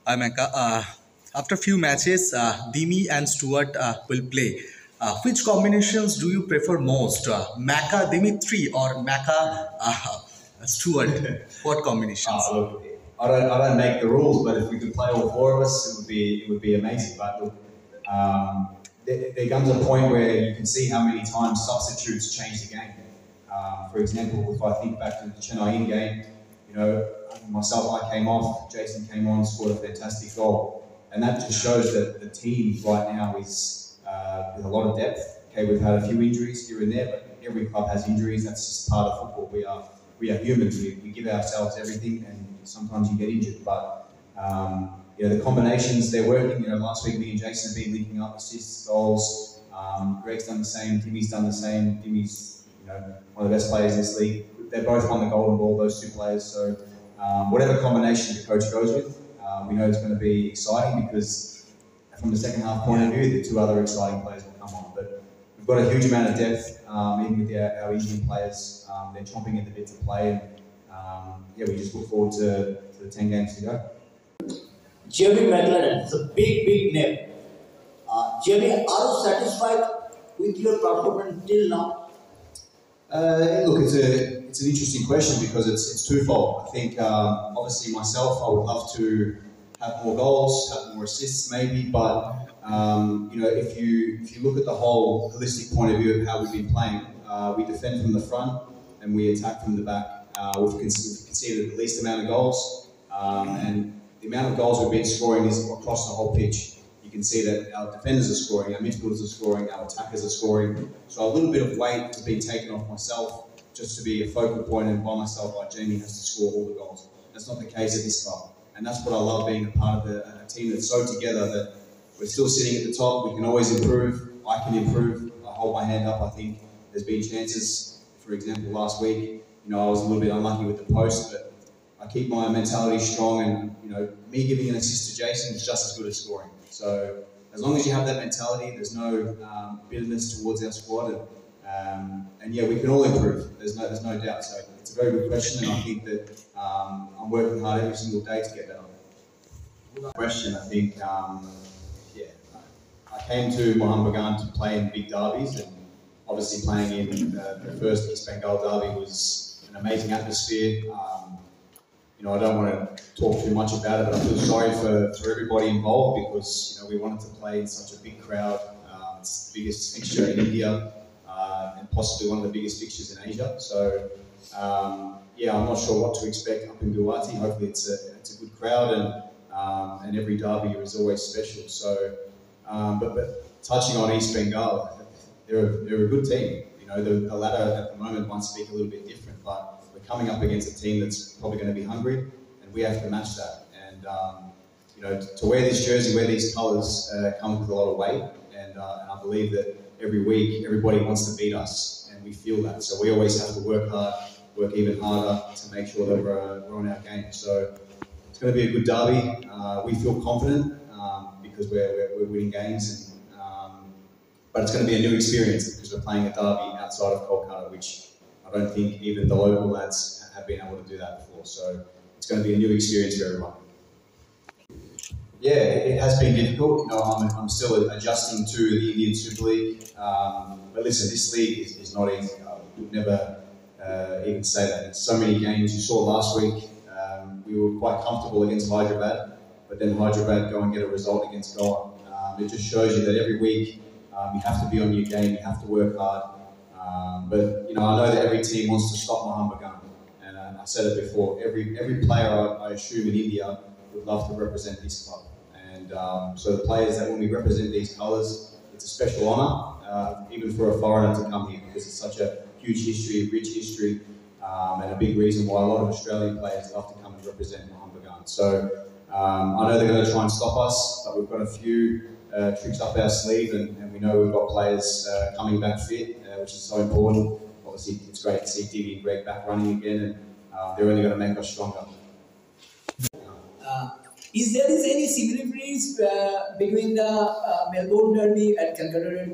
Mecca. After few matches, Dimi and Stewart will play. Which combinations do you prefer most? Mecca, Dimi 3 or Mecca, Stewart? What combinations? Look, I don't make the rules, but if we could play all four of us, it would be amazing. But look, there comes a point where you can see how many times substitutes change the game. For example, if I think back to the Chennai game, you know, myself, I came off, Jason came on, scored a fantastic goal, and that just shows that the team right now is with a lot of depth. Okay, we've had a few injuries here and there, but every club has injuries. That's just part of football. We are humans. We give ourselves everything, and sometimes you get injured. But the combinations they're working. You know, last week me and Jason have been linking up assists, goals. Greg's done the same. Timmy's done the same. Timmy's one of the best players in this league. They both won the golden ball. Those two players. So whatever combination the coach goes with, we know it's going to be exciting because from the second half point of view, the two other exciting players will come on. But we've got a huge amount of depth, even with our Indian players. They're chomping at the bit to play, and we just look forward to the 10 games to go. Jeremy McLennan is a big name. Jeremy, are you satisfied with your performance till now? Look, it's an interesting question because it's twofold. I think obviously myself, I would love to have more goals, have more assists maybe, but if you look at the whole holistic point of view of how we've been playing, we defend from the front and we attack from the back. We've conceded the least amount of goals, and the amount of goals we've been scoring is across the whole pitch. You can see that our defenders are scoring, our midfielders are scoring, our attackers are scoring. So a little bit of weight has been taken off myself just to be a focal point, and by myself, like Jamie, has to score all the goals. That's not the case at this club. And that's what I love, being a part of a team that's so together that we're still sitting at the top. We can always improve. I can improve. I hold my hand up. I think there's been chances. For example, last week, I was a little bit unlucky with the post, but I keep my mentality strong, and me giving an assist to Jason is just as good as scoring. So as long as you have that mentality, there's no bitterness towards our squad, and we can all improve. There's no doubt. So it's a very good question, and I think that I'm working hard every single day to get better. Question, I think, I came to Mohammedan to play in big derbies, and obviously playing in the first East Bengal Derby was an amazing atmosphere. I don't want to talk too much about it, but I feel sorry for everybody involved because we wanted to play in such a big crowd. It's the biggest fixture in India, and possibly one of the biggest fixtures in Asia. So I'm not sure what to expect up in Guwahati. Hopefully it's a good crowd, and every derby is always special. So, but touching on East Bengal, they're a good team. The ladder at the moment might speak a little bit different, but we're coming up against a team that's probably going to be hungry, and we have to match that. And to wear this jersey, wear these colours, comes with a lot of weight. And I believe that every week everybody wants to beat us, and we feel that. So we always have to work hard, work even harder to make sure that we're on our game. So it's going to be a good derby. We feel confident because we're winning games, but it's going to be a new experience because we're playing a derby outside of Kolkata, which I don't think even the local lads have been able to do that before. So it's going to be a new experience for everyone. Yeah, it has been difficult. I'm still adjusting to the Indian Super League. But listen, this league is not easy. I would never even say that. There's so many games. You saw last week, we were quite comfortable against Hyderabad, but then Hyderabad go and get a result against Goa. It just shows you that every week you have to be on your game, you have to work hard. But I know that every team wants to stop Mohammedan, and I said it before. Every player, I assume, in India would love to represent this club. And so the players that when we represent these colours, it's a special honour, even for a foreigner to come here, because it's such a huge history, rich history, and a big reason why a lot of Australian players love to come and represent Mohammedan. So I know they're going to try and stop us, but we've got a few tricks up our sleeve, and we know we've got players coming back fit, which is so important. Obviously, it's great to see Didi and Greg back running again, and they're only going to make us stronger. Is there any similarities between the Melbourne Derby and Calcutta Derby?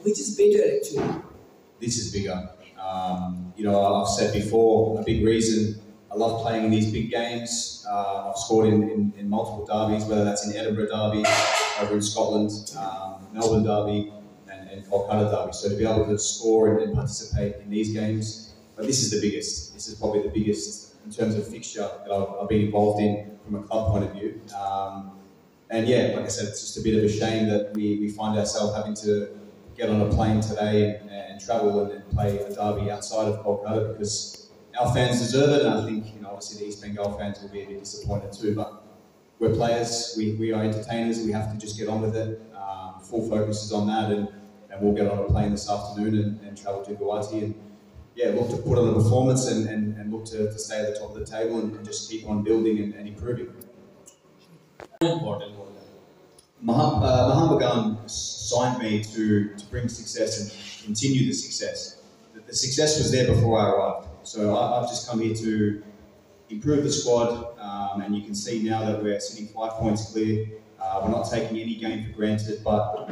Which is better actually? This is bigger. I've said before, a big reason I love playing in these big games. I've scored in multiple derbies, whether that's in Edinburgh Derby, over in Scotland, Melbourne Derby, and Kolkata Derby. So to be able to score and participate in these games, but this is the biggest. This is probably the biggest in terms of fixture that I've been involved in from a club point of view. And yeah, like I said, it's just a bit of a shame that we find ourselves having to get on a plane today and travel and play a derby outside of Kolkata, because our fans deserve it, and I think obviously the East Bengal fans will be a bit disappointed too. But we're players, we are entertainers, we have to just get on with it. Full focus is on that, and we'll get on a plane this afternoon and travel to Guwahati and yeah, look to put on a performance and look to stay at the top of the table and just keep on building and improving. Important. Maham Bagan signed me to bring success and continue the success. The success was there before I arrived. So I've just come here to improve the squad, and you can see now that we're sitting 5 points clear. We're not taking any game for granted, but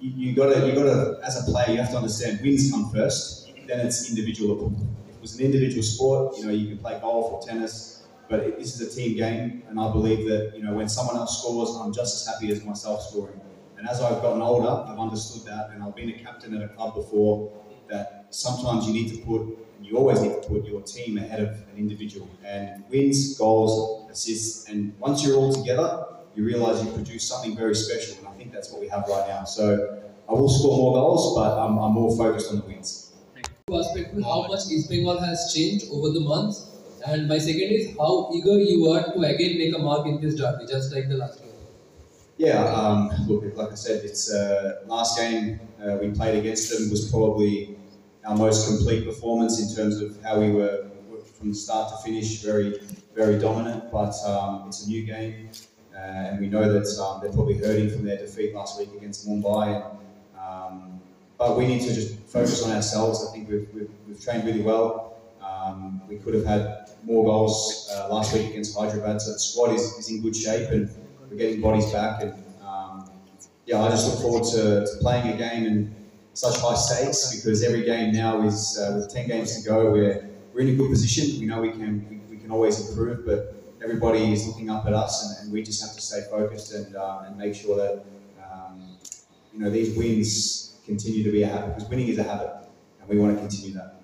you gotta, as a player, you have to understand wins come first, then it's individual. If it was an individual sport, you can play golf or tennis, but this is a team game, and I believe that when someone else scores, I'm just as happy as myself scoring. And as I've gotten older, I've understood that, and I've been a captain at a club before, that sometimes you need to put, and you always need to put your team ahead of an individual. And wins, goals, assists, and once you're all together, you realise you produce something very special, and I think that's what we have right now. So I will score more goals, but I'm more focused on the wins. Perspective, how much East Bengal has changed over the months, and my second is how eager you are to again make a mark in this derby, just like the last year. Yeah, look, like I said, it's last game we played against them was probably our most complete performance in terms of how we were from the start to finish, very, very dominant. But it's a new game, and we know that they're probably hurting from their defeat last week against Mumbai. But we need to just focus on ourselves. I think we've trained really well. We could have had more goals last week against Hyderabad, so the squad is in good shape and we're getting bodies back. And yeah, I just look forward to playing a game in such high stakes, because every game now is with 10 games to go. We're in a good position. We know we can always improve, but everybody is looking up at us, and we just have to stay focused and make sure that these wins continue to be a habit, because winning is a habit, and we want to continue that.